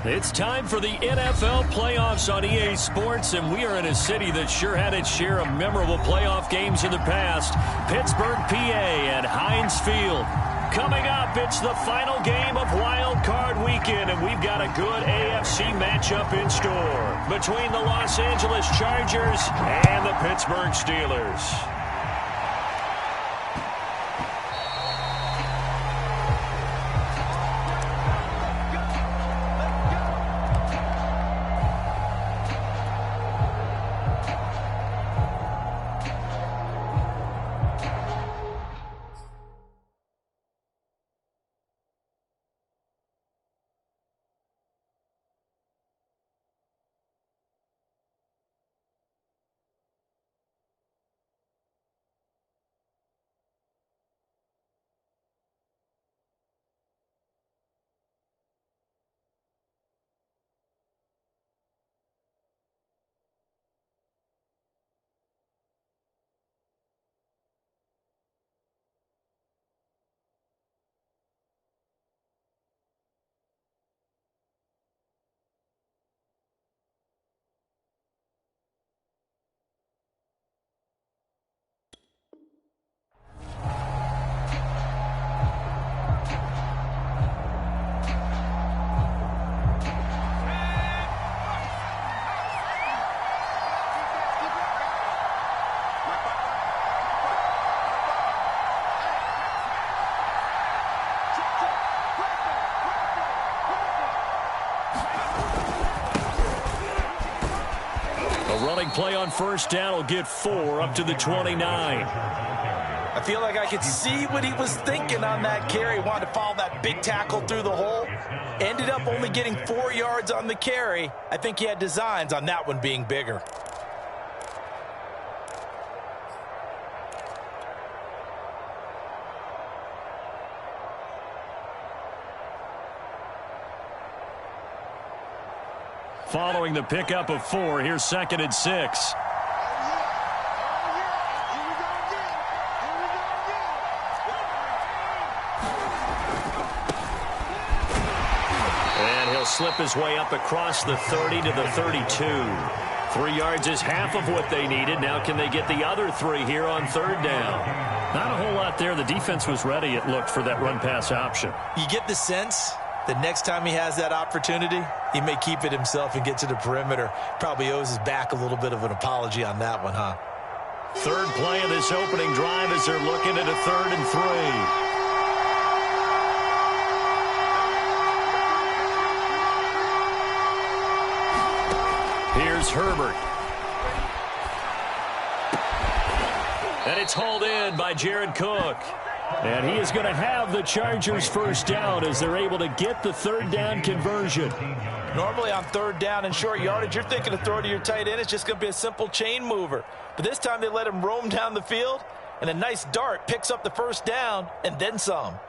It's time for the NFL playoffs on EA Sports, and we are in a city that sure had its share of memorable playoff games in the past. Pittsburgh, PA at Heinz Field. Coming up, it's the final game of Wild Card Weekend, and we've got a good AFC matchup in store between the Los Angeles Chargers and the Pittsburgh Steelers. Running play on first down will get 4 up to the 29. I feel like I could see what he was thinking on that carry. Wanted to follow that big tackle through the hole. Ended up only getting 4 yards on the carry. I think he had designs on that one being bigger. Following the pickup of 4, here's 2nd and 6. And he'll slip his way up across the 30 to the 32. 3 yards is half of what they needed. Now can they get the other 3 here on 3rd down? Not a whole lot there. The defense was ready, it looked, for that run-pass option. You get the sense that next time he has that opportunity, he may keep it himself and get to the perimeter. Probably owes his back a little bit of an apology on that one, huh? 3rd play of this opening drive as they're looking at a 3rd and 3. Here's Herbert. And it's hauled in by Jared Cook. And he is going to have the Chargers first down as they're able to get the 3rd down conversion. Normally on 3rd down and short yardage, you're thinking to throw to your tight end. It's just going to be a simple chain mover. But this time they let him roam down the field, and a nice dart picks up the first down and then some. Here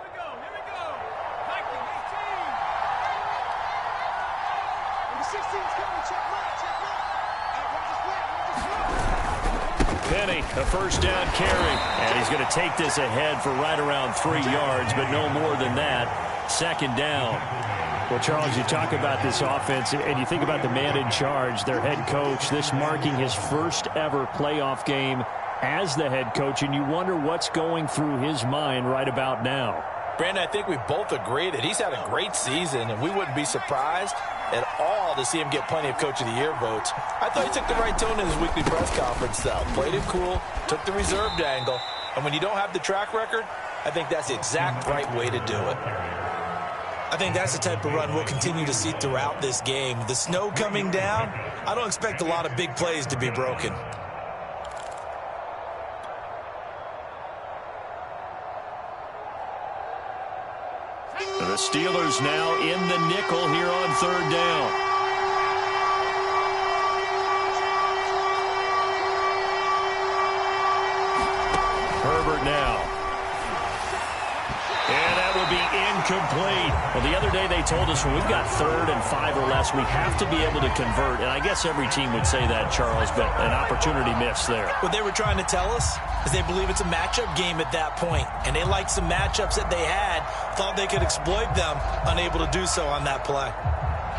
we go. Viking 18. Number 16's coming. Check mark. Penny, a first down carry. And he's going to take this ahead for right around 3 yards, but no more than that. 2nd down. Well, Charles, you talk about this offense, and you think about the man in charge, their head coach, this marking his first ever playoff game as the head coach, and you wonder what's going through his mind right about now. Brandon, I think we both agree that he's had a great season, and we wouldn't be surprised at all to see him get plenty of Coach of the Year votes. I thought he took the right tone in his weekly press conference, though. Played it cool, took the reserved angle, and when you don't have the track record, I think that's the exact right way to do it. I think that's the type of run we'll continue to see throughout this game. The snow coming down, I don't expect a lot of big plays to be broken. The Steelers now in the nickel here on 3rd down. Herbert now. And that will be incomplete. Well, the other day they told us when we've got 3rd and 5 or less, we have to be able to convert. And I guess every team would say that, Charles, but an opportunity missed there. What they were trying to tell us is they believe it's a matchup game at that point. And they liked some matchups that they had, thought they could exploit them, unable to do so on that play.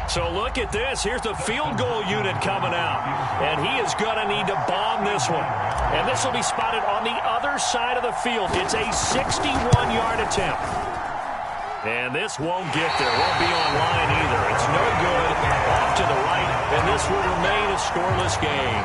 So look at this. Here's the field goal unit coming out. And he is going to need to bomb this one. And this will be spotted on the other side of the field. It's a 61-yard attempt. And this won't get there. Won't be on line either. It's no good. Off to the right. And this will remain a scoreless game.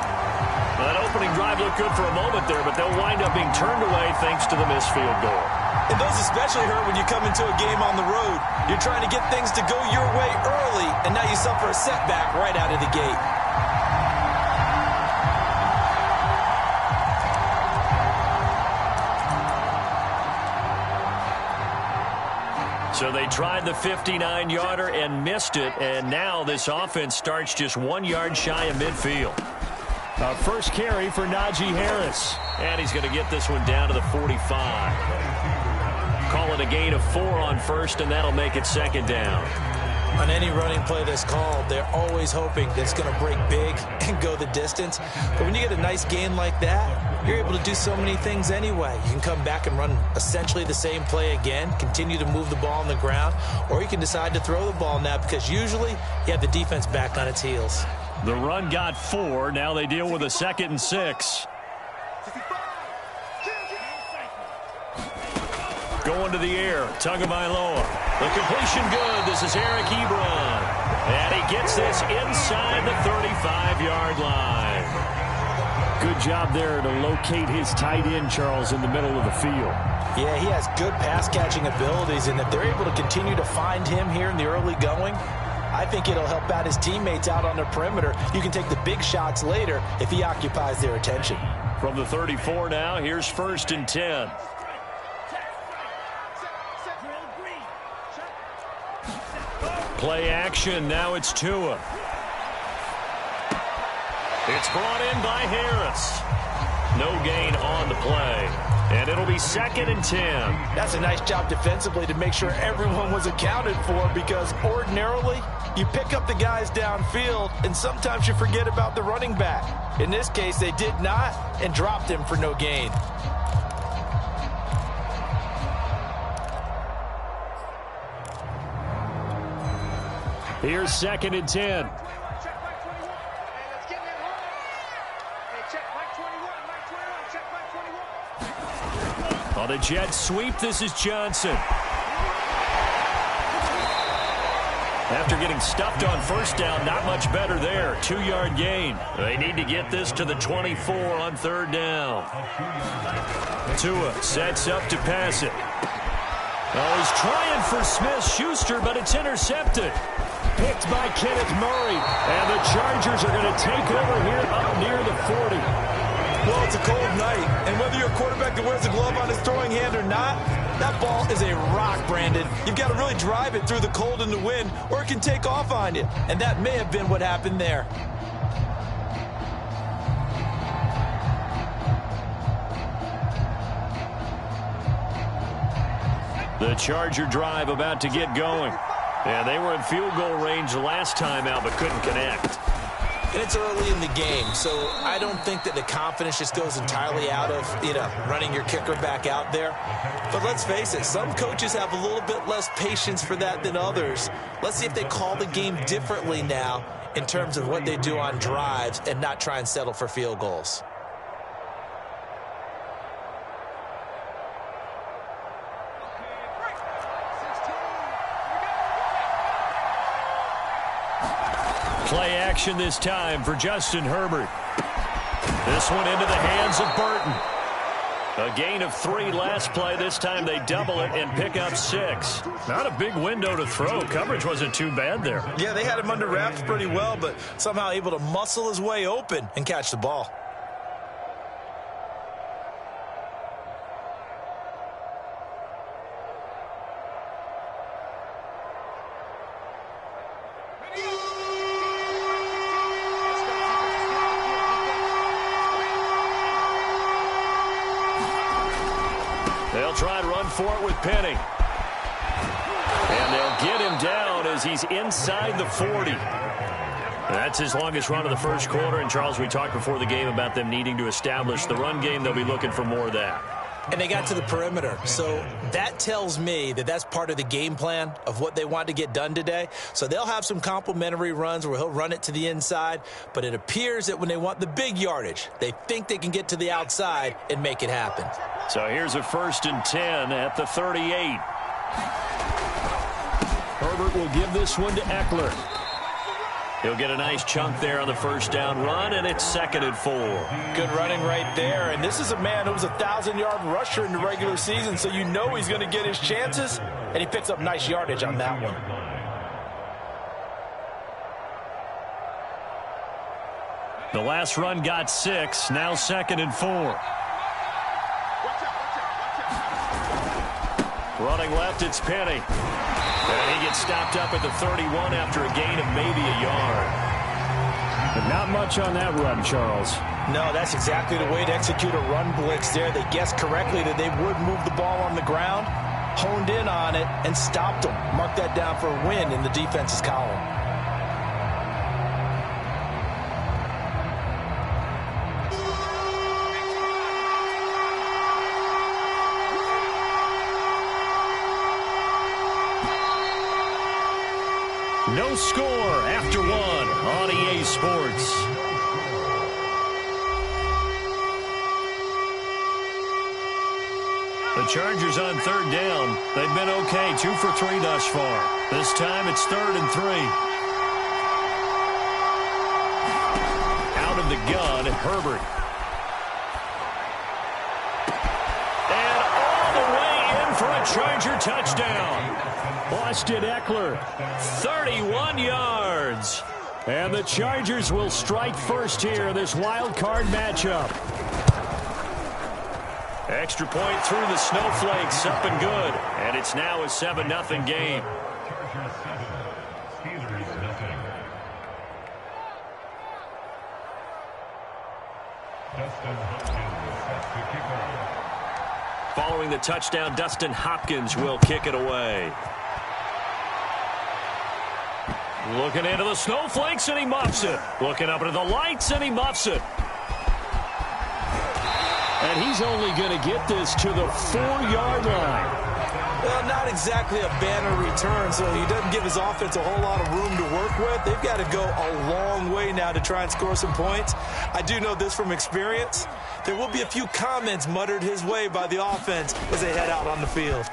Well, that opening drive looked good for a moment there, but they'll wind up being turned away thanks to the missed field goal. And those especially hurt when you come into a game on the road. You're trying to get things to go your way early, and now you suffer a setback right out of the gate. So they tried the 59-yarder and missed it, and now this offense starts just 1 yard shy of midfield. First carry for Najee Harris. And he's going to get this one down to the 45. Call it a gain of 4 on first, and that'll make it second down. On any running play that's called, they're always hoping that it's going to break big and go the distance. But when you get a nice gain like that, you're able to do so many things anyway. You can come back and run essentially the same play again, continue to move the ball on the ground, or you can decide to throw the ball now because usually you have the defense back on its heels. The run got 4. Now they deal with a 2nd and 6. Going to the air. Tagovailoa. The completion good. This is Eric Ebron. And he gets this inside the 35-yard line. Good job there to locate his tight end, Charles, in the middle of the field. Yeah, he has good pass-catching abilities, and if they're able to continue to find him here in the early going, I think it'll help out his teammates out on the perimeter. You can take the big shots later if he occupies their attention. From the 34 now, here's 1st and 10. Play action. Now it's Tua. It's brought in by Harris. No gain on the play. And it'll be 2nd and 10. That's a nice job defensively to make sure everyone was accounted for, because ordinarily you pick up the guys downfield and sometimes you forget about the running back. In this case, they did not and dropped him for no gain. Here's 2nd and 10. On the jet sweep, this is Johnson. After getting stuffed on first down, not much better there. 2-yard gain. They need to get this to the 24 on 3rd down. Tua sets up to pass it. Oh, he's trying for Smith-Schuster, but it's intercepted. Picked by Kenneth Murray. And the Chargers are going to take over here up near the 40. Well, it's a cold night, and whether you're a quarterback that wears a glove on his throwing hand or not, that ball is a rock, Brandon. You've got to really drive it through the cold and the wind, or it can take off on you. And that may have been what happened there. The Charger drive about to get going. And they were in field goal range last time out, but couldn't connect. And it's early in the game, so I don't think that the confidence just goes entirely out of, running your kicker back out there. But let's face it, some coaches have a little bit less patience for that than others. Let's see if they call the game differently now in terms of what they do on drives and not try and settle for field goals. Play action this time for Justin Herbert. This one into the hands of Burton. A gain of 3 last play. This time they double it and pick up 6. Not a big window to throw. Coverage wasn't too bad there. Yeah, they had him under wraps pretty well, but somehow able to muscle his way open and catch the ball. They'll try and run for it with Penny. And they'll get him down as he's inside the 40. That's his longest run of the first quarter. And, Charles, we talked before the game about them needing to establish the run game. They'll be looking for more of that. and they got to the perimeter. So that tells me that that's part of the game plan of what they want to get done today. So they'll have some complementary runs where he'll run it to the inside, but it appears that when they want the big yardage, they think they can get to the outside and make it happen. So here's a 1st and 10 at the 38. Herbert will give this one to Eckler. He'll get a nice chunk there on the 1st down run, and it's 2nd and 4. Good running right there, and this is a man who was a 1,000-yard rusher in the regular season, so you know he's going to get his chances, and he picks up nice yardage on that one. The last run got 6, now 2nd and 4. Running left, it's Penny. And he gets stopped up at the 31 after a gain of maybe a yard. But not much on that run, Charles. No, that's exactly the way to execute a run blitz there. They guessed correctly that they would move the ball on the ground, honed in on it, and stopped them. Mark that down for a win in the defense's column. No score after 1 on EA Sports. The Chargers on 3rd down. They've been okay, 2 for 3 thus far. This time it's 3rd and 3. Out of the gun, Herbert. And all the way in for a Charger touchdown. Austin Eckler, 31 yards. And the Chargers will strike first here in this wild card matchup. Extra point through the snowflakes, up and good. And it's now a 7-0 game. Following the touchdown, Dustin Hopkins will kick it away. Looking into the snowflakes, and he muffs it. Looking up into the lights, and he muffs it. And he's only going to get this to the 4-yard line. Well, not exactly a banner return, so he doesn't give his offense a whole lot of room to work with. They've got to go a long way now to try and score some points. I do know this from experience. There will be a few comments muttered his way by the offense as they head out on the field.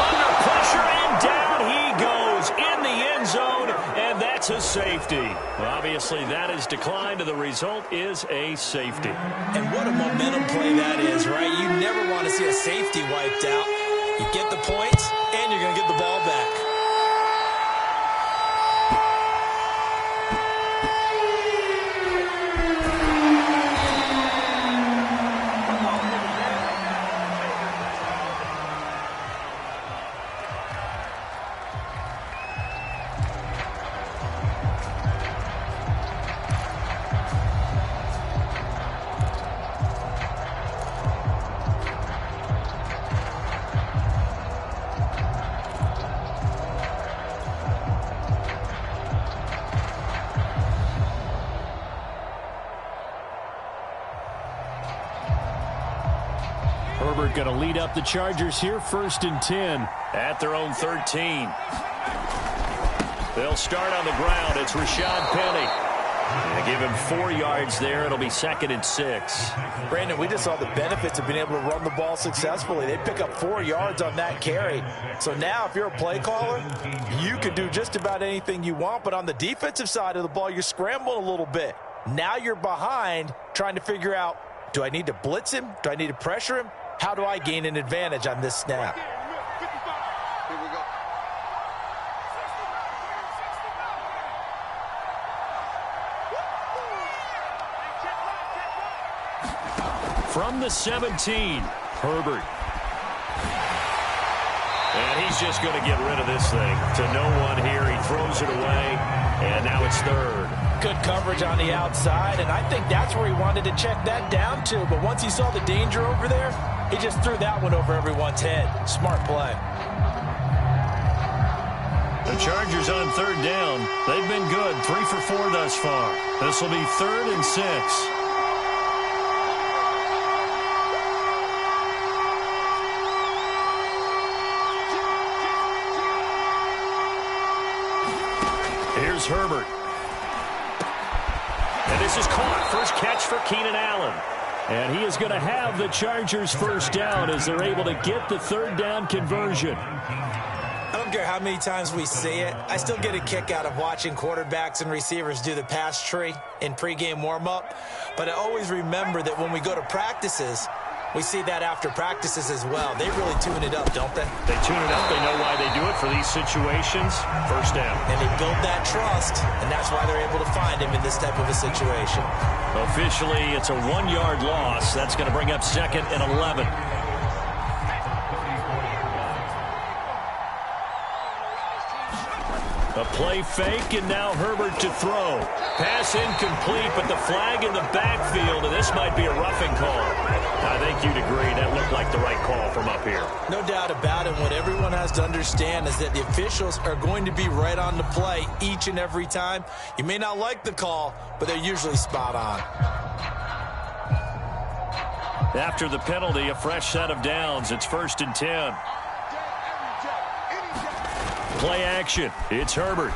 Under pressure, and down he goes in the end zone, and that's a safety. Obviously, that is declined, and the result is a safety. And what a momentum play that is, right? You never want to see a safety wiped out. You get the points, and you're going to get the ball back. Herbert going to lead up the Chargers here, 1st and 10. At their own 13. They'll start on the ground. It's Rashad Penny. They give him 4 yards there. It'll be 2nd and 6. Brandon, we just saw the benefits of being able to run the ball successfully. They pick up 4 yards on that carry. So now if you're a play caller, you can do just about anything you want. But on the defensive side of the ball, you're scrambling a little bit. Now you're behind trying to figure out, do I need to blitz him? Do I need to pressure him? How do I gain an advantage on this snap? Here we go. From the 17, Herbert. And he's just going to get rid of this thing. To no one here. He throws it away. And now it's 3rd. Good coverage on the outside, and I think that's where he wanted to check that down to. But once he saw the danger over there, he just threw that one over everyone's head. Smart play. The Chargers on 3rd down. They've been good. 3 for 4 thus far. This will be 3rd and 6. here's Herbert. And this is caught. First catch for Keenan Allen. And he is going to have the Chargers first down as they're able to get the third down conversion. I don't care how many times we see it. I still get a kick out of watching quarterbacks and receivers do the pass tree in pregame warm-up. But I always remember that when we go to practices, we see that after practices as well. They really tune it up, don't they? They tune it up. They know why they do it for these situations. First down. And they build that trust, and that's why they're able to find him in this type of a situation. Officially, it's a 1-yard loss. That's going to bring up 2nd and 11. A play fake, and now Herbert to throw. Pass incomplete, but the flag in the backfield, and this might be a roughing call. I think you'd agree that looked like the right call from up here. No doubt about it. What everyone has to understand is that the officials are going to be right on the play each and every time. You may not like the call, but they're usually spot on. After the penalty, a fresh set of downs. It's 1st and 10. Play action. It's Herbert.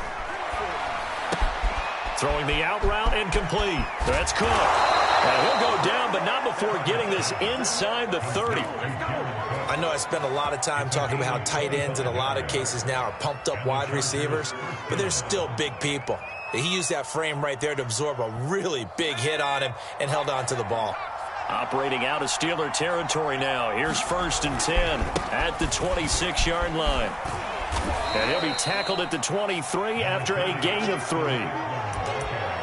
Throwing the out route and complete. That's Cook. And he'll go down, but not before getting this inside the 30. I know I spent a lot of time talking about how tight ends in a lot of cases now are pumped up wide receivers, but they're still big people. He used that frame right there to absorb a really big hit on him and held on to the ball. Operating out of Steeler territory now. Here's 1st and 10 at the 26-yard line. And he'll be tackled at the 23 after a gain of 3.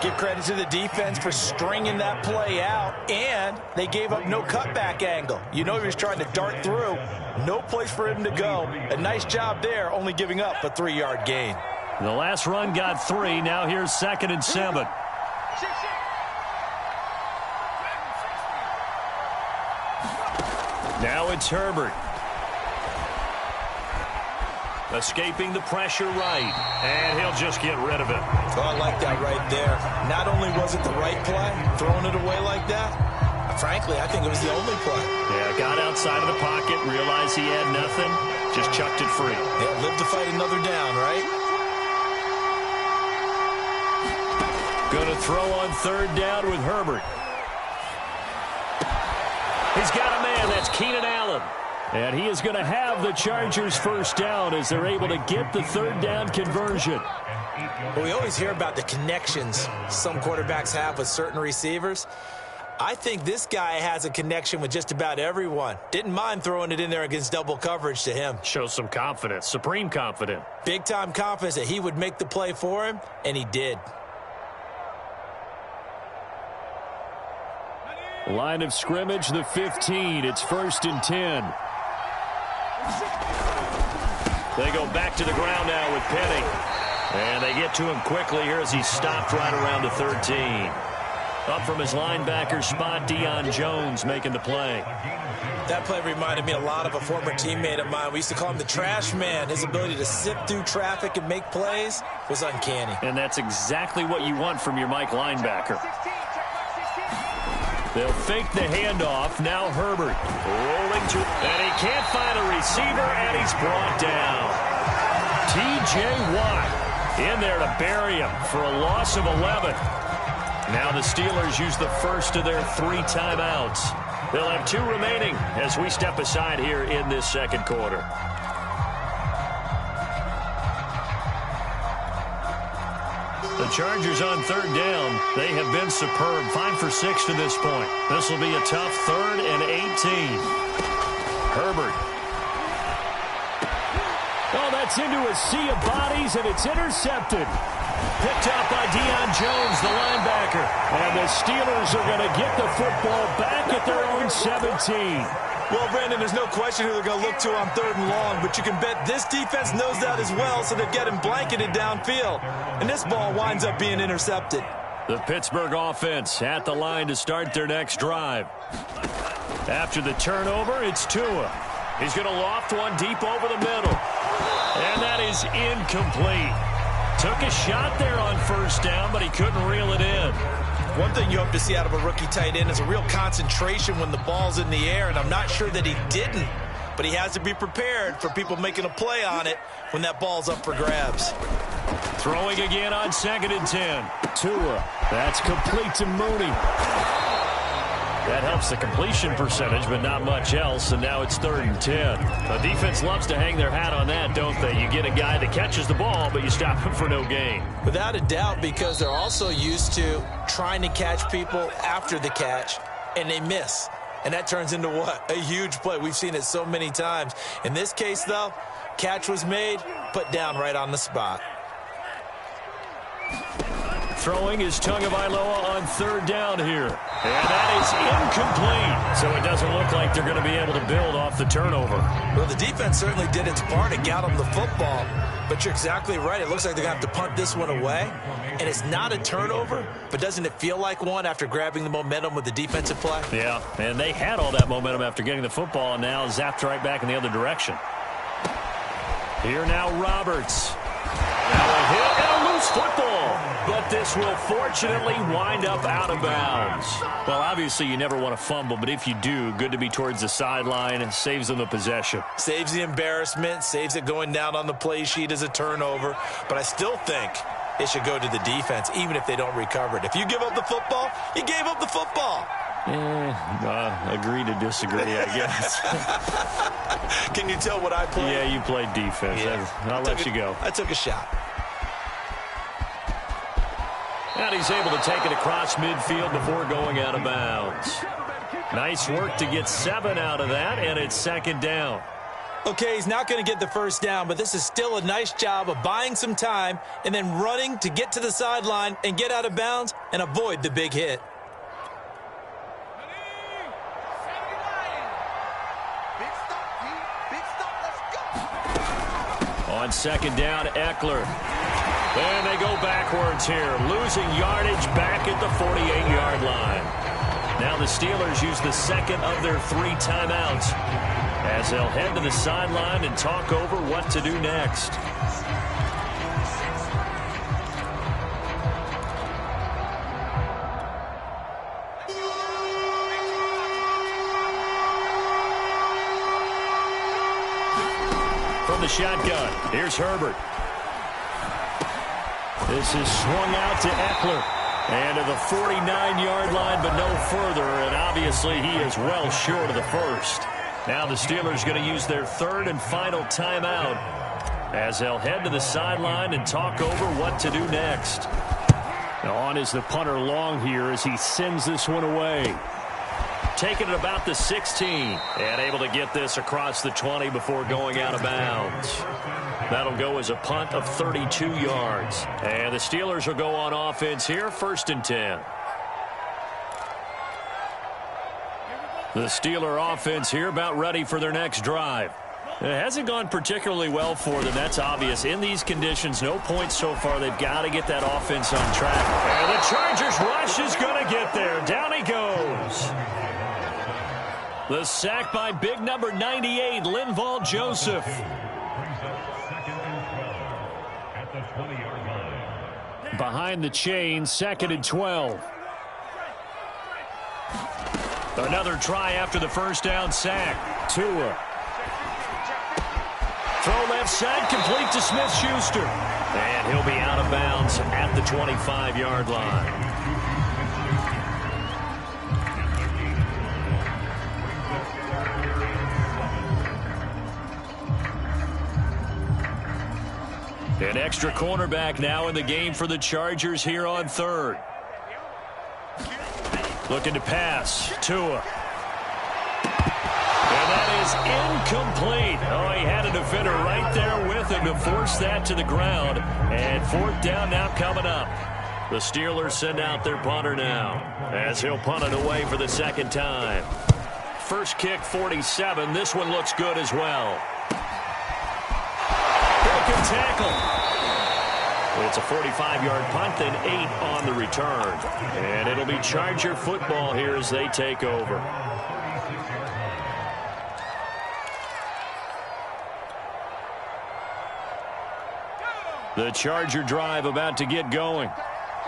Give credit to the defense for stringing that play out, and they gave up no cutback angle. You know he was trying to dart through. No place for him to go. A nice job there, only giving up a 3-yard gain. The last run got 3. Now here's 2nd and 7. Now it's Herbert. Escaping the pressure right. And he'll just get rid of it. Oh, I like that right there. Not only was it the right play, throwing it away like that, frankly, I think it was the only play. Yeah, got outside of the pocket, realized he had nothing, just chucked it free. Yeah, live to fight another down, right? Going to throw on 3rd down with Herbert. He's got a man. That's Keenan Allen. And he is going to have the Chargers first down as they're able to get the 3rd down conversion. Well, we always hear about the connections some quarterbacks have with certain receivers. I think this guy has a connection with just about everyone. Didn't mind throwing it in there against double coverage to him. Shows some confidence, supreme confidence. Big-time confidence that he would make the play for him, and he did. Line of scrimmage, the 15. It's 1st and 10. They go back to the ground now with Penny. And they get to him quickly here as he stopped right around the 13. Up from his linebacker spot, Deion Jones making the play. That play reminded me a lot of a former teammate of mine. We used to call him the trash man. His ability to sift through traffic and make plays was uncanny. And that's exactly what you want from your Mike linebacker. They'll fake the handoff. Now Herbert rolling to, and he can't find a receiver, and he's brought down. T.J. Watt in there to bury him for a loss of 11. Now the Steelers use the first of their 3 timeouts. They'll have 2 remaining as we step aside here in this 2nd quarter. The Chargers on 3rd down. They have been superb. 5 for 6 to this point. This will be a tough 3rd and 18. Herbert. Oh, that's into a sea of bodies, and it's intercepted. Picked up by Deion Jones, the linebacker. And the Steelers are going to get the football back at their own 17. Well, Brandon, there's no question who they're going to look to on 3rd and long, but you can bet this defense knows that as well, so they're getting blanketed downfield. And this ball winds up being intercepted. The Pittsburgh offense at the line to start their next drive. After the turnover, it's Tua. He's going to loft one deep over the middle. And that is incomplete. Took a shot there on 1st down, but he couldn't reel it in. One thing you hope to see out of a rookie tight end is a real concentration when the ball's in the air, and I'm not sure that he didn't, but he has to be prepared for people making a play on it when that ball's up for grabs. Throwing again on 2nd and 10. Tua. That's complete to Mooney. That helps the completion percentage, but not much else, and now it's 3rd and 10. The defense loves to hang their hat on that, don't they? You get a guy that catches the ball, but you stop him for no gain. Without a doubt, because they're also used to trying to catch people after the catch, and they miss. And that turns into what? A huge play. We've seen it so many times. In this case, though, catch was made, put down right on the spot. Throwing is Tagovailoa on 3rd down here. And that is incomplete. So it doesn't look like they're going to be able to build off the turnover. Well, the defense certainly did its part. It got them the football. But you're exactly right. It looks like they're going to have to punt this one away. And it's not a turnover, but doesn't it feel like one after grabbing the momentum with the defensive play? Yeah, and they had all that momentum after getting the football, and now zapped right back in the other direction. Here now Roberts. Now a hit and a loose football. But this will fortunately wind up out of bounds. Well, obviously you never want to fumble, but if you do, good to be towards the sideline and saves them the possession. Saves the embarrassment, saves it going down on the play sheet as a turnover. But I still think it should go to the defense, even if they don't recover it. If you give up the football, you gave up the football. Agree to disagree, I guess. Can you tell what I played? Yeah, you played defense. Yeah. I'll let you go. I took a shot. And he's able to take it across midfield before going out of bounds. Nice work to get 7 out of that, and it's 2nd down. Okay, he's not going to get the first down, but this is still a nice job of buying some time and then running to get to the sideline and get out of bounds and avoid the big hit. On 2nd down, Eckler. And they go backwards here, losing yardage back at the 48-yard line. Now the Steelers use the 2nd of their 3 timeouts as they'll head to the sideline and talk over what to do next. From the shotgun, here's Herbert. This is swung out to Eckler. And to the 49-yard line, but no further. And obviously he is well short of the first. Now the Steelers going to use their 3rd and final timeout as they'll head to the sideline and talk over what to do next. Now on is the punter Long here as he sends this one away. Taking it about the 16 and able to get this across the 20 before going out of bounds. That'll go as a punt of 32 yards. And the Steelers will go on offense here, 1st and 10. The Steeler offense here about ready for their next drive. It hasn't gone particularly well for them. That's obvious. In these conditions, no points so far. They've got to get that offense on track. And the Chargers rush is going to get there. Down he goes. The sack by big number 98, Linval Joseph. Behind the chain, 2nd and 12. Another try after the first down sack. Tua. Throw left side, complete to Smith-Schuster. And he'll be out of bounds at the 25-yard line. An extra cornerback now in the game for the Chargers here on 3rd. Looking to pass. Tua. And that is incomplete. Oh, he had a defender right there with him to force that to the ground. And 4th down now coming up. The Steelers send out their punter now as he'll punt it away for the 2nd time. First kick, 47. This one looks good as well. Broken tackle. It's a 45-yard punt, then 8 on the return. And it'll be Charger football here as they take over. The Charger drive about to get going.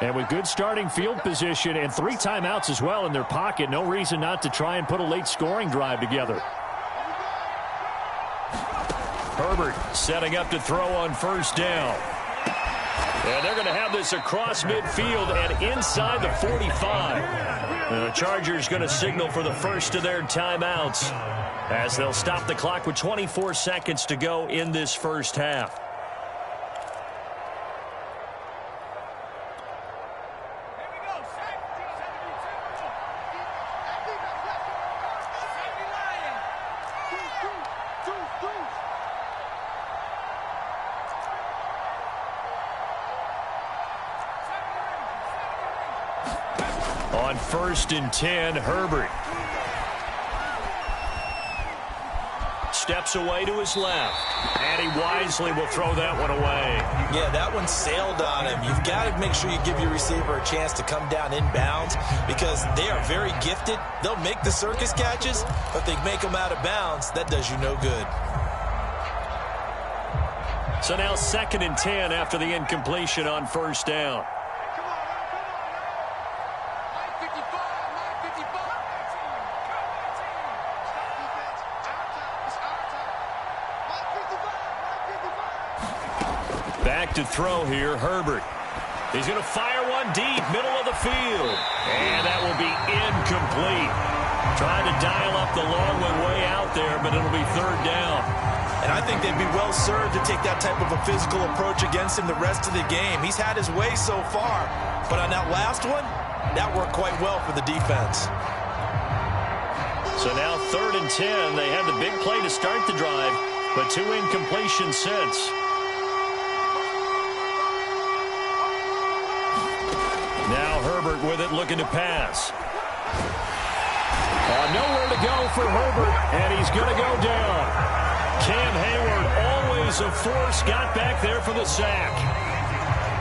And with good starting field position and 3 timeouts as well in their pocket, no reason not to try and put a late scoring drive together. Herbert setting up to throw on 1st down. And they're going to have this across midfield and inside the 45. And the Chargers going to signal for the first of their timeouts as they'll stop the clock with 24 seconds to go in this first half. On 1st and 10, Herbert steps away to his left, and he wisely will throw that one away. Yeah, that one sailed on him. You've got to make sure you give your receiver a chance to come down inbounds because they are very gifted. They'll make the circus catches, but they make them out of bounds. That does you no good. So now 2nd and 10 after the incompletion on 1st down. Back to throw here, Herbert. He's going to fire one deep, middle of the field. And that will be incomplete. Trying to dial up the long one way out there, but it'll be 3rd down. And I think they'd be well served to take that type of a physical approach against him the rest of the game. He's had his way so far, but on that last one, that worked quite well for the defense. So now 3rd and 10. They had the big play to start the drive, but 2 incompletions since. Now Herbert with it, looking to pass. Nowhere to go for Herbert, and he's going to go down. Cam Hayward, always a force, got back there for the sack.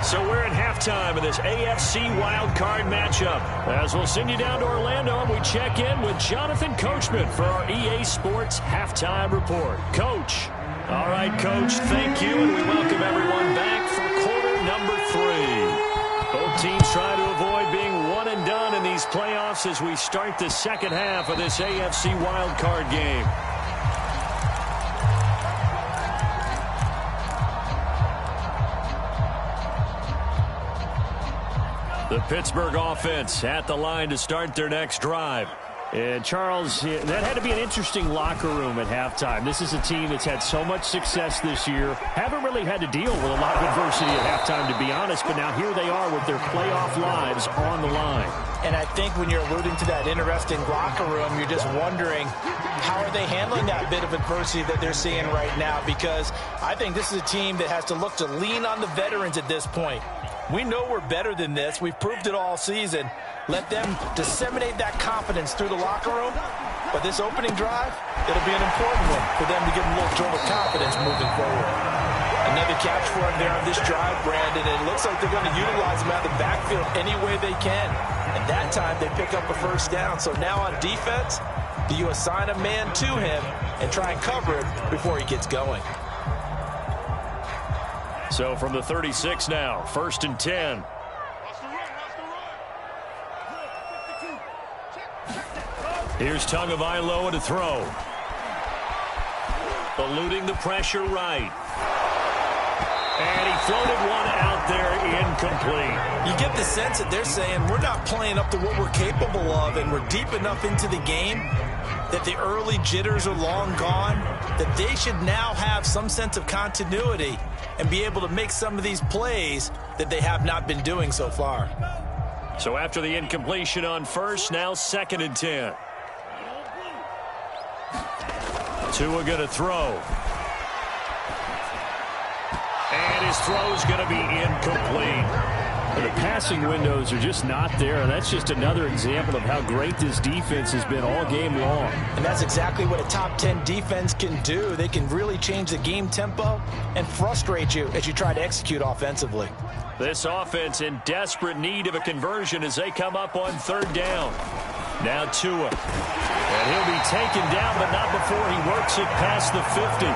So we're at halftime of this AFC wildcard matchup. As we'll send you down to Orlando, and we check in with Jonathan Coachman for our EA Sports Halftime Report. Coach. All right, Coach, thank you, and we welcome everyone back for quarter number 3. Both teams try to avoid being one and done in these playoffs as we start the second half of this AFC wildcard game. The Pittsburgh offense at the line to start their next drive. And Charles, that had to be an interesting locker room at halftime. This is a team that's had so much success this year. Haven't really had to deal with a lot of adversity at halftime, to be honest. But now here they are with their playoff lives on the line. And I think when you're alluding to that interesting locker room, you're just wondering how are they handling that bit of adversity that they're seeing right now? Because I think this is a team that has to look to lean on the veterans at this point. We know we're better than this. We've proved it all season. Let them disseminate that confidence through the locker room. But this opening drive, it'll be an important one for them to give them a little jolt of confidence moving forward. Another catch for him there on this drive, Brandon. And it looks like they're going to utilize him out of the backfield any way they can. And that time they pick up a 1st down. So now on defense, do you assign a man to him and try and cover it before he gets going? So from the 36 now, 1st and 10. Here's Tagovailoa to throw. Eluding the pressure right. And he floated one out there incomplete. You get the sense that they're saying we're not playing up to what we're capable of, and we're deep enough into the game that the early jitters are long gone, that they should now have some sense of continuity and be able to make some of these plays that they have not been doing so far. So after the incompletion on 1st, now 2nd and 10. Tua going to throw. And his throw's going to be incomplete. The passing windows are just not there. That's just another example of how great this defense has been all game long. And that's exactly what a top 10 defense can do. They can really change the game tempo and frustrate you as you try to execute offensively. This offense in desperate need of a conversion as they come up on 3rd down. Now Tua. And he'll be taken down, but not before he works it past the 50.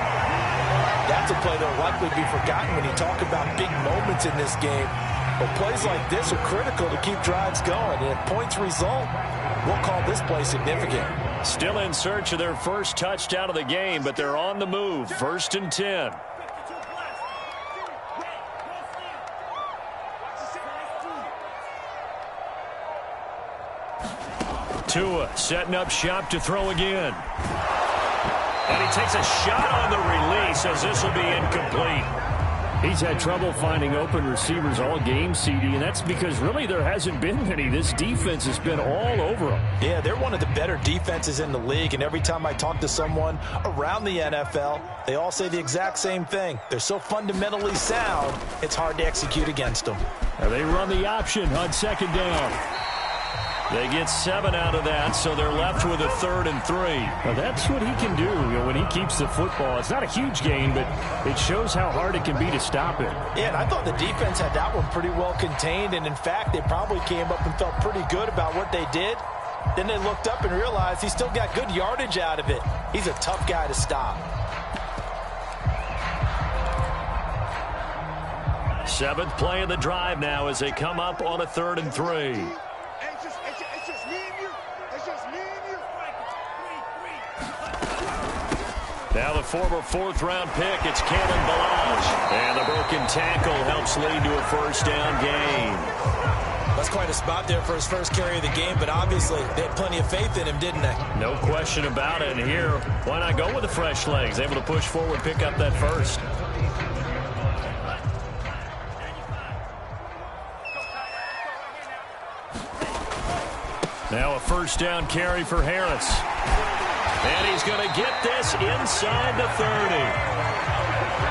That's a play that will likely be forgotten when you talk about big moments in this game. But plays like this are critical to keep drives going. And if points result, we'll call this play significant. Still in search of their first touchdown of the game, but they're on the move. 1st and 10. Tua setting up shop to throw again. And he takes a shot on the release as this will be incomplete. He's had trouble finding open receivers all game, CD, and that's because really there hasn't been many. This defense has been all over them. Yeah, they're one of the better defenses in the league, and every time I talk to someone around the NFL, they all say the exact same thing. They're so fundamentally sound, it's hard to execute against them. Now they run the option on second down. They get 7 out of that, so they're left with a 3rd and 3. Well, that's what he can do when he keeps the football. It's not a huge gain, but it shows how hard it can be to stop it. Yeah, and I thought the defense had that one pretty well contained, and in fact, they probably came up and felt pretty good about what they did. Then they looked up and realized he still got good yardage out of it. He's a tough guy to stop. 7th play of the drive now as they come up on a 3rd and 3. Now the former 4th-round pick, it's Cannon Balaj. And the broken tackle helps lead to a 1st down gain. That's quite a spot there for his first carry of the game, but obviously they had plenty of faith in him, didn't they? No question about it. And here, why not go with the fresh legs? Able to push forward, pick up that 1st. Now a 1st down carry for Harris. And he's going to get this inside the 30.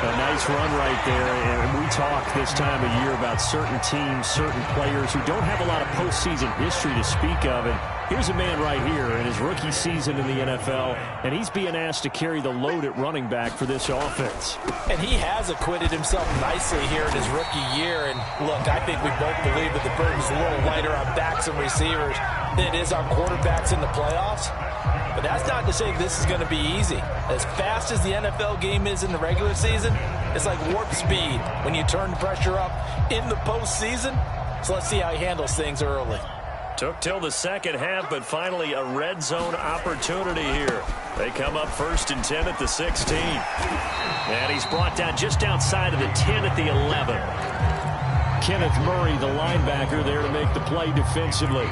A nice run right there. And we talk this time of year about certain teams, certain players who don't have a lot of postseason history to speak of. And here's a man right here in his rookie season in the NFL, and he's being asked to carry the load at running back for this offense. And he has acquitted himself nicely here in his rookie year. And look, I think we both believe that the burden's a little lighter on backs and receivers than it is on quarterbacks in the playoffs. But that's not to say this is going to be easy. As fast as the NFL game is in the regular season, it's like warp speed when you turn the pressure up in the postseason. So let's see how he handles things early. Took till the second half, but finally a red zone opportunity here. They come up 1st and 10 at the 16. And he's brought down just outside of the 10 at the 11. Kenneth Murray, the linebacker, there to make the play defensively.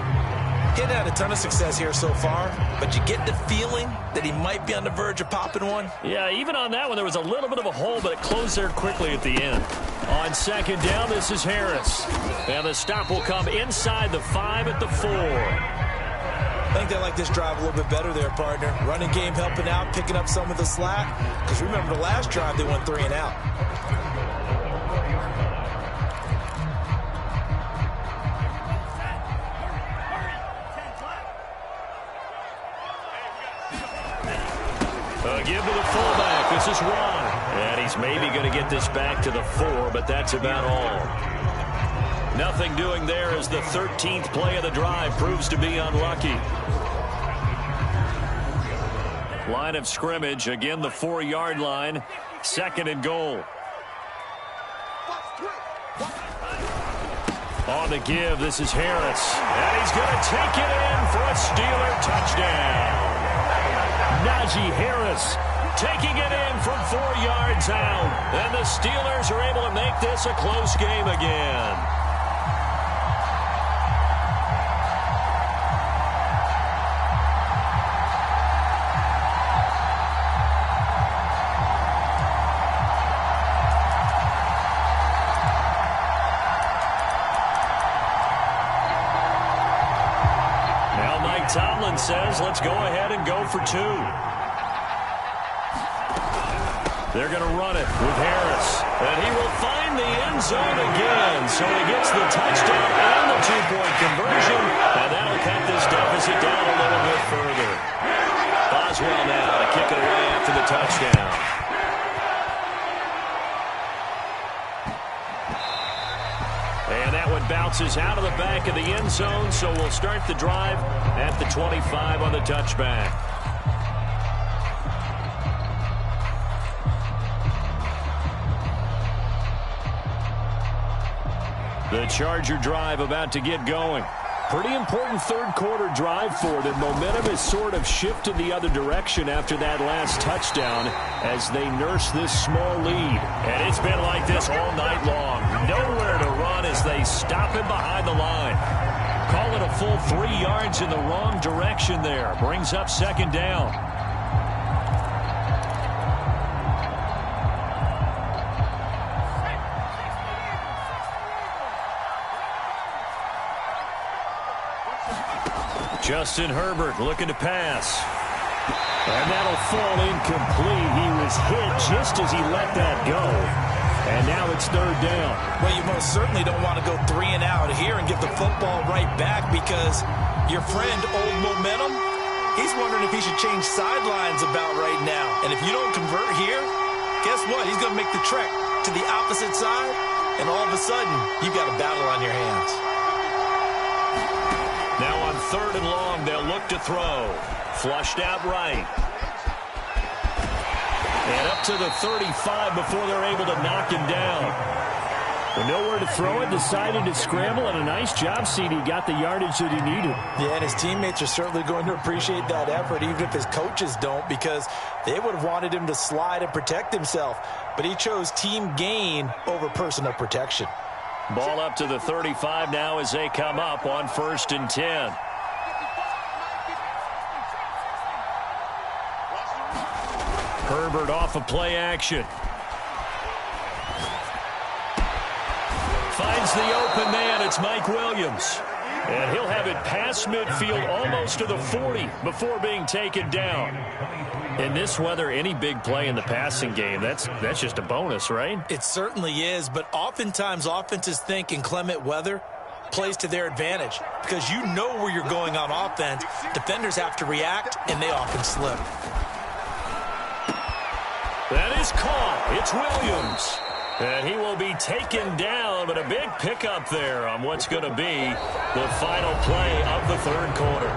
He's had a ton of success here so far, but you get the feeling that he might be on the verge of popping one. Yeah, even on that one, there was a little bit of a hole, but it closed there quickly at the end. On 2nd down, this is Harris. And the stop will come inside the 5 at the 4. I think they like this drive a little bit better there, partner. Running game helping out, picking up some of the slack. Because remember the last drive, they went 3 and out. Give to the fullback. This is Ron. And he's maybe going to get this back to the 4, but that's about all. Nothing doing there as the 13th play of the drive proves to be unlucky. Line of scrimmage, again the 4-yard line. 2nd and goal. On the give, this is Harris. And he's going to take it in for a Steeler touchdown. Najee Harris taking it in from 4 yards out. And the Steelers are able to make this a close game again. Now Mike Tomlin says, let's go ahead and go for 2. They're going to run it with Harris. And he will find the end zone again. So he gets the touchdown and the 2-point conversion. And that'll cut this deficit down a little bit further. Boswell now to kick it away after the touchdown. And that one bounces out of the back of the end zone. So we'll start the drive at the 25 on the touchback. The Charger drive about to get going. Pretty important 3rd quarter drive for them. Momentum has sort of shifted the other direction after that last touchdown as they nurse this small lead. And it's been like this all night long. Nowhere to run as they stop him behind the line. Call it a full 3 yards in the wrong direction there. Brings up second down. Justin Herbert looking to pass. And that'll fall incomplete. He was hit just as he let that go. And now it's third down. Well, you most certainly don't want to go 3 and out here and get the football right back because your friend, Old Momentum, he's wondering if he should change sidelines about right now. And if you don't convert here, guess what? He's going to make the trek to the opposite side, and all of a sudden, you've got a battle on your hands. Now on third and long, they'll look to throw. Flushed out right. And up to the 35 before they're able to knock him down. With nowhere to throw it, decided to scramble, and a nice job, CD. Got the yardage that he needed. Yeah, and his teammates are certainly going to appreciate that effort, even if his coaches don't, because they would have wanted him to slide and protect himself. But he chose team gain over personal protection. Ball up to the 35 now as they come up on 1st and 10. Herbert off of play action. Finds the open man. It's Mike Williams. And he'll have it past midfield almost to the 40 before being taken down. In this weather, any big play in the passing game, that's just a bonus, right? It certainly is, but oftentimes offenses think in clement weather plays to their advantage because you know where you're going on offense. Defenders have to react, and they often slip. That is caught. It's Williams. And he will be taken down, but a big pickup there on what's going to be the final play of the third quarter.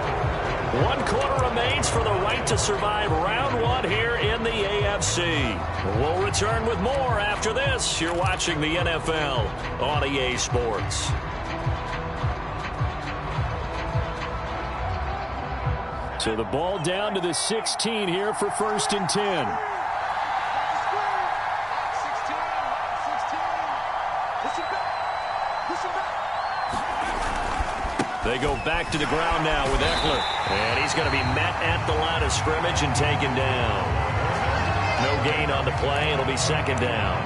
1 quarter remains for the right to survive round 1 here in the AFC. We'll return with more after this. You're watching the NFL on EA Sports. So the ball down to the 16 here for 1st and 10. They go back to the ground now with Eckler. And he's going to be met at the line of scrimmage and taken down. No gain on the play. It'll be second down.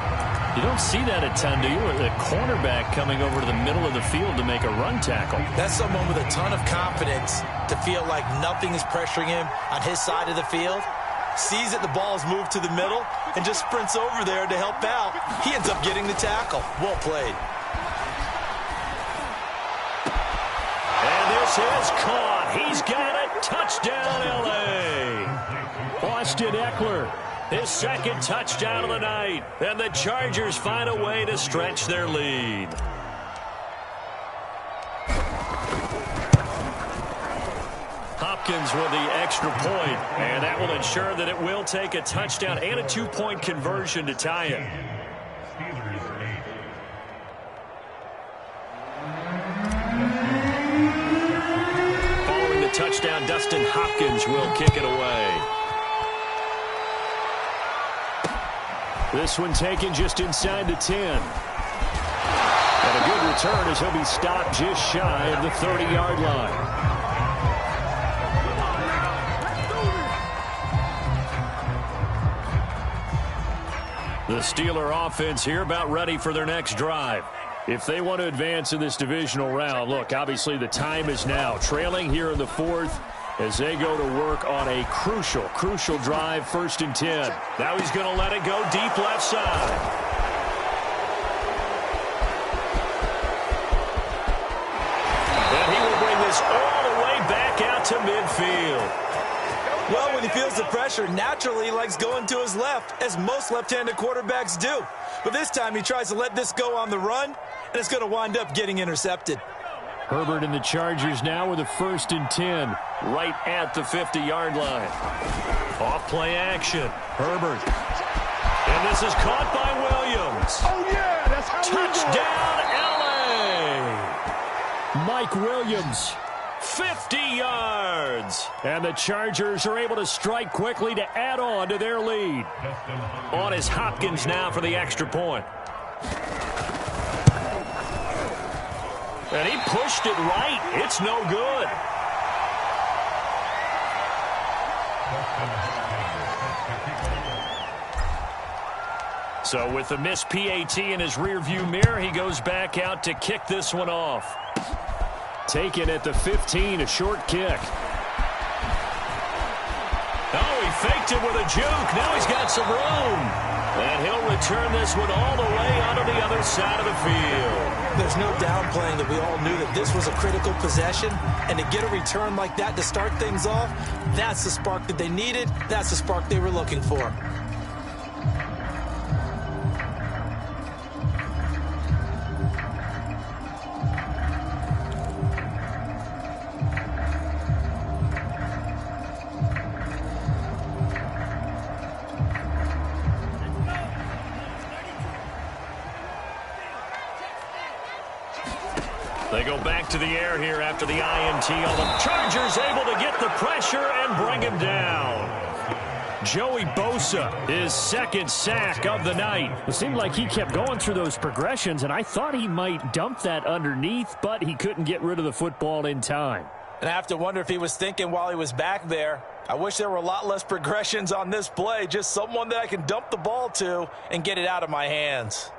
You don't see that a ton, do you? A cornerback coming over to the middle of the field to make a run tackle. That's someone with a ton of confidence to feel like nothing is pressuring him on his side of the field. Sees that the ball is moved to the middle and just sprints over there to help out. He ends up getting the tackle. Well played. This is caught. He's got it. Touchdown, L.A. Austin Eckler, his second touchdown of the night. And the Chargers find a way to stretch their lead. Hopkins with the extra point, and that will ensure that it will take a touchdown and a 2-point conversion to tie it. Touchdown, Dustin Hopkins will kick it away. This one taken just inside the 10. And a good return as he'll be stopped just shy of the 30-yard line. The Steeler offense here about ready for their next drive. If they want to advance in this divisional round, look, obviously the time is now. Trailing here in the 4th as they go to work on a crucial drive, 1st and 10. Now he's going to let it go deep left side. And he will bring this all the way back out to midfield. Well, when he feels the pressure, naturally he likes going to his left, as most left-handed quarterbacks do. But this time he tries to let this go on the run, and it's going to wind up getting intercepted. Herbert and the Chargers now with a 1st and 10, right at the 50-yard line. Off play action. Herbert. And this is caught by Williams. Oh, yeah, that's how Touchdown, L.A. Mike Williams. 50 yards. And the Chargers are able to strike quickly to add on to their lead. On is Hopkins now for the extra point. And he pushed it right. It's no good. So with the missed PAT in his rearview mirror, he goes back out to kick this one off. Taken at the 15, a short kick. Oh, he faked it with a juke. Now he's got some room. And he'll return this one all the way onto the other side of the field. There's no downplaying that we all knew that this was a critical possession. And to get a return like that to start things off, that's the spark that they needed. That's the spark they were looking for. They go back to the air here after the INT. All the Chargers able to get the pressure and bring him down. Joey Bosa, his second sack of the night. It seemed like he kept going through those progressions, and I thought he might dump that underneath, but he couldn't get rid of the football in time. And I have to wonder if he was thinking while he was back there, I wish there were a lot less progressions on this play, just someone that I can dump the ball to and get it out of my hands.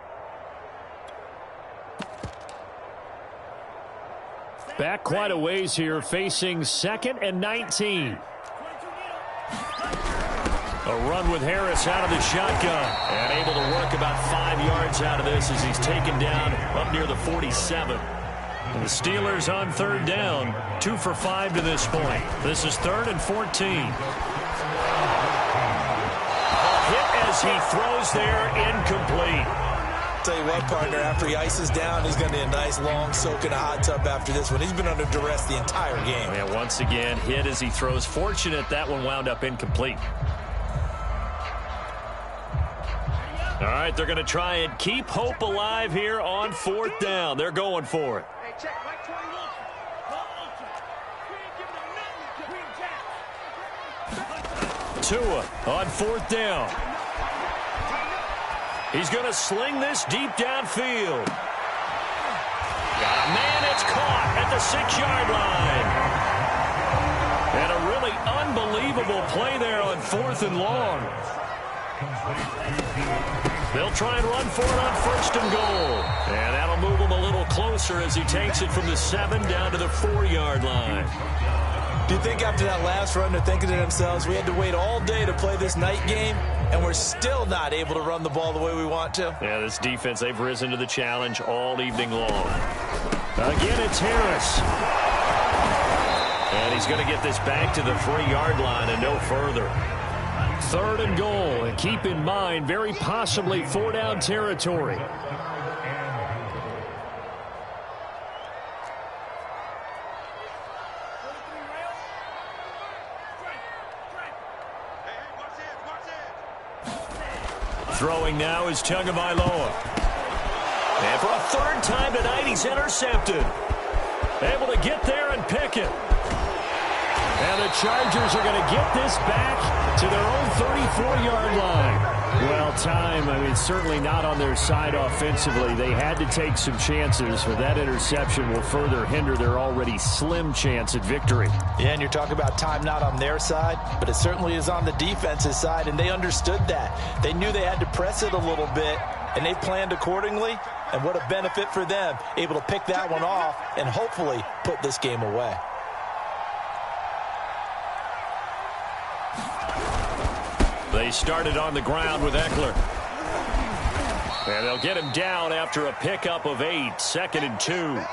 Back quite a ways here, facing 2nd and 19. A run with Harris out of the shotgun. And able to work about 5 yards out of this as he's taken down up near the 47. And the Steelers on 3rd down. 2 for 5 to this point. This is 3rd and 14. A hit as he throws there, incomplete. Tell you what, partner, after he ices down, he's going to need a nice long soak in a hot tub after this one. He's been under duress the entire game. Yeah, once again, hit as he throws. Fortunate that one wound up incomplete. All right, they're going to try and keep hope alive here on 4th down. They're going for it. Tua on 4th down. He's going to sling this deep downfield. Got a man, it's caught at the 6-yard line. And a really unbelievable play there on 4th and long. They'll try and run for it on 1st and goal. And that'll move him a little closer as he takes it from the 7 down to the 4-yard line. Do you think after that last run they're thinking to themselves, we had to wait all day to play this night game, and we're still not able to run the ball the way we want to? Yeah, this defense, they've risen to the challenge all evening long. Again, it's Harris. And he's going to get this back to the 3-yard line and no further. 3rd and goal. And keep in mind, very possibly 4-down territory. Throwing now is Tagovailoa. And for a 3rd time tonight, he's intercepted. Able to get there and pick it. And the Chargers are going to get this back to their own 34-yard line. Well, time, I mean, certainly not on their side offensively. They had to take some chances, but that interception will further hinder their already slim chance at victory. Yeah, and you're talking about time not on their side, but it certainly is on the defense's side, and they understood that. They knew they had to press it a little bit, and they planned accordingly, and what a benefit for them, able to pick that one off and hopefully put this game away. They started on the ground with Eckler. And they'll get him down after a pickup of 8, 2nd and 2.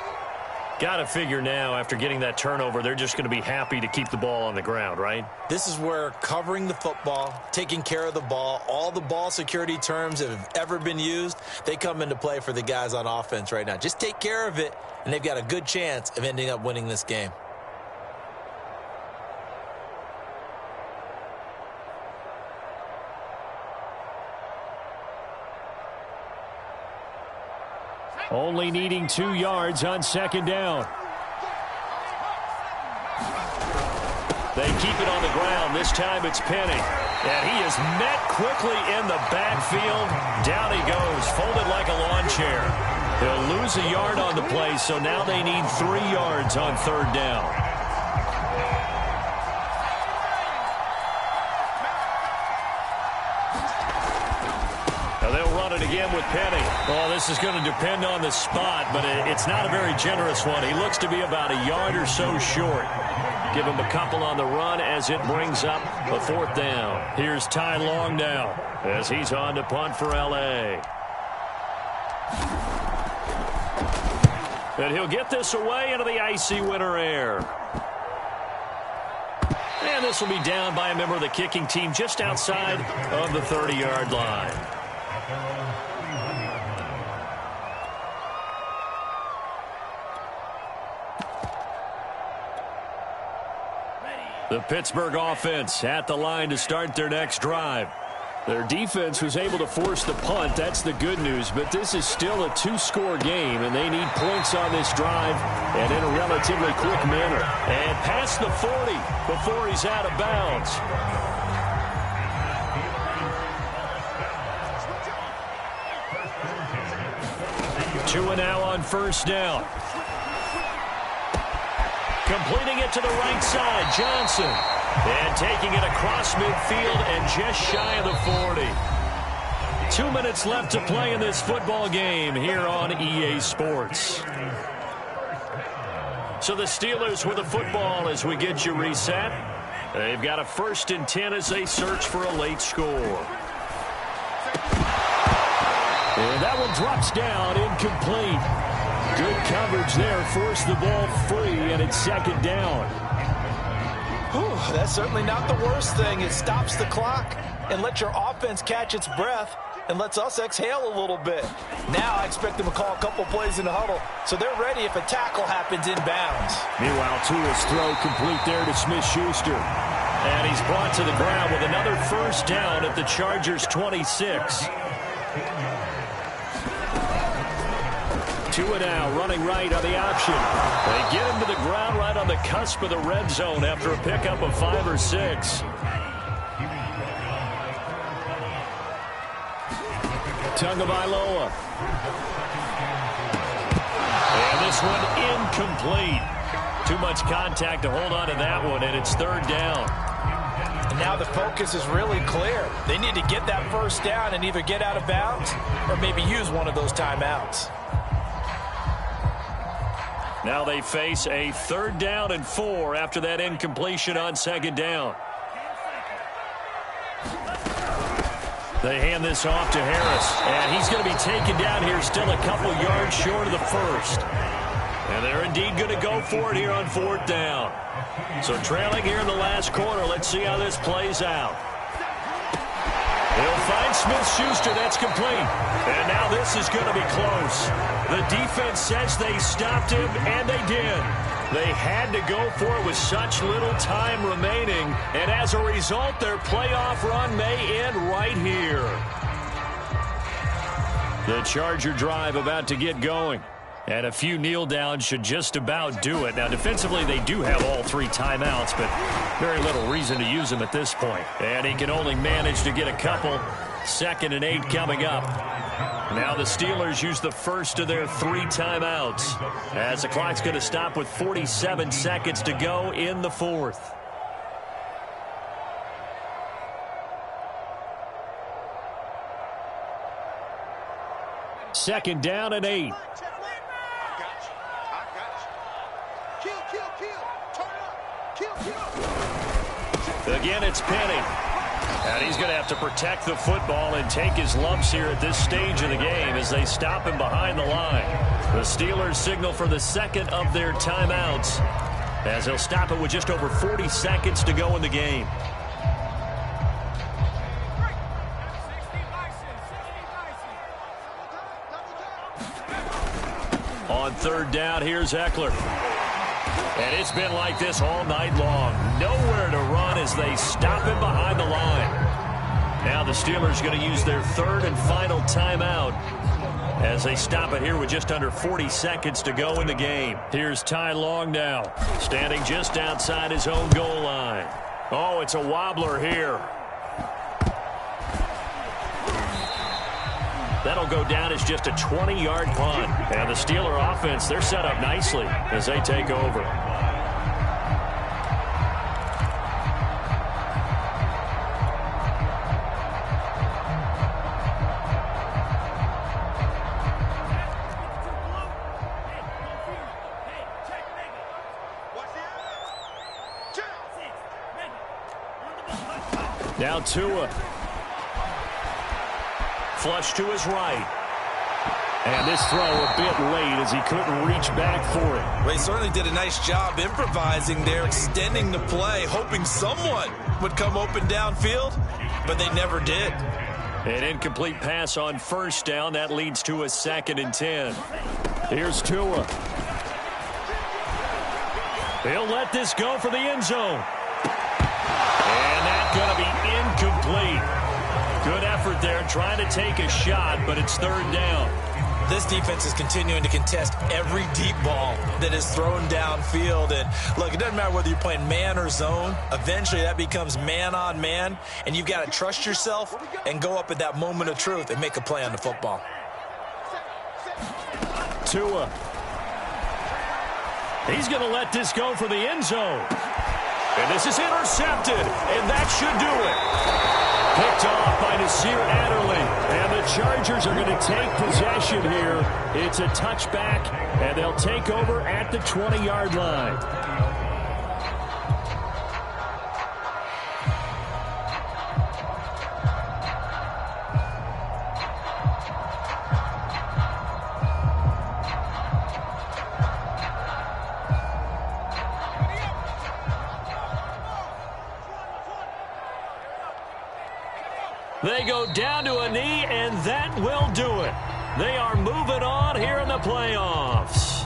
Got to figure now, after getting that turnover, they're just going to be happy to keep the ball on the ground, right? This is where covering the football, taking care of the ball, all the ball security terms that have ever been used, they come into play for the guys on offense right now. Just take care of it, and they've got a good chance of ending up winning this game. Only needing 2 yards on 2nd down. They keep it on the ground. This time it's Penny. And he is met quickly in the backfield. Down he goes, folded like a lawn chair. He'll lose a yard on the play, so now they need 3 yards on 3rd down. Now they'll run it again with Penny. Well, this is going to depend on the spot, but it's not a very generous one. He looks to be about a yard or so short. Give him a couple on the run as it brings up a 4th down. Here's Ty Long now as he's on to punt for L.A. And he'll get this away into the icy winter air. And this will be down by a member of the kicking team just outside of the 30-yard line. The Pittsburgh offense at the line to start their next drive. Their defense was able to force the punt. That's the good news. But this is still a 2-score game, and they need points on this drive and in a relatively quick manner. And past the 40 before he's out of bounds. Tua now on 1st down. Completing it to the right side, Johnson. And taking it across midfield and just shy of the 40. 2 minutes left to play in this football game here on EA Sports. So the Steelers with the football as we get you reset. They've got a 1st and 10 as they search for a late score. And that one drops down, incomplete. Good coverage there, forced the ball free, and it's 2nd down. Whew, that's certainly not the worst thing. It stops the clock and lets your offense catch its breath and lets us exhale a little bit. Now I expect them to call a couple plays in the huddle, so they're ready if a tackle happens inbounds. Meanwhile, Tua's throw complete there to Smith-Schuster. And he's brought to the ground with another 1st down at the Chargers' 26. Tua now running right on the option. They get him to the ground right on the cusp of the red zone after a pickup of 5 or 6. Tagovailoa. And this one incomplete. Too much contact to hold on to that one, and it's 3rd down. And now the focus is really clear. They need to get that 1st down and either get out of bounds or maybe use one of those timeouts. Now they face a 3rd down and 4 after that incompletion on 2nd down. They hand this off to Harris, and he's going to be taken down here still a couple yards short of the 1st. And they're indeed going to go for it here on 4th down. So trailing here in the last quarter, let's see how this plays out. He'll find Smith-Schuster. That's complete. And now this is going to be close. The defense says they stopped him, and they did. They had to go for it with such little time remaining. And as a result, their playoff run may end right here. The Charger drive about to get going. And a few kneel downs should just about do it. Now, defensively, they do have all 3 timeouts, but very little reason to use them at this point. And he can only manage to get a couple. 2nd and 8 coming up. Now the Steelers use the first of their 3 timeouts as the clock's going to stop with 47 seconds to go in the 4th. Second down and 8. Again, it's Penny. And he's going to have to protect the football and take his lumps here at this stage of the game as they stop him behind the line. The Steelers signal for the 2nd of their timeouts as they'll stop it with just over 40 seconds to go in the game. On 3rd down, here's Eckler. And it's been like this all night long. Nowhere to run as they stop him behind the line. Now the Steelers going to use their 3rd and final timeout as they stop it here with just under 40 seconds to go in the game. Here's Ty Long now, standing just outside his own goal line. Oh, it's a wobbler here. That'll go down as just a 20-yard punt. And the Steeler offense, they're set up nicely as they take over. Now Tua. Flush to his right. And this throw a bit late as he couldn't reach back for it. Well, he certainly did a nice job improvising there, extending the play, hoping someone would come open downfield, but they never did. An incomplete pass on first down. That leads to a 2nd and 10. Here's Tua. He'll let this go for the end zone. And that's going to be incomplete. Good effort there trying to take a shot, but it's 3rd down. This defense is continuing to contest every deep ball that is thrown downfield. And, look, it doesn't matter whether you're playing man or zone. Eventually, that becomes man on man, and you've got to trust yourself and go up at that moment of truth and make a play on the football. Tua. He's going to let this go for the end zone. And this is intercepted, and that should do it. Picked off by Nasir Adderley, and the Chargers are going to take possession here. It's a touchback, and they'll take over at the 20-yard line. They go down to a knee, and that will do it. They are moving on here in the playoffs.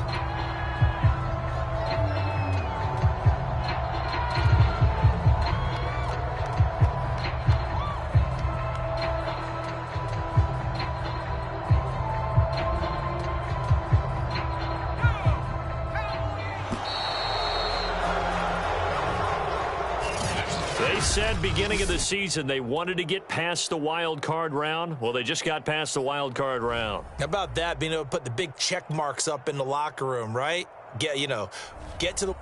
They said beginning of the season they wanted to get past the wild card round. Well, they just got past the wild card round. How about that, being able to put the big check marks up in the locker room, right? Get to the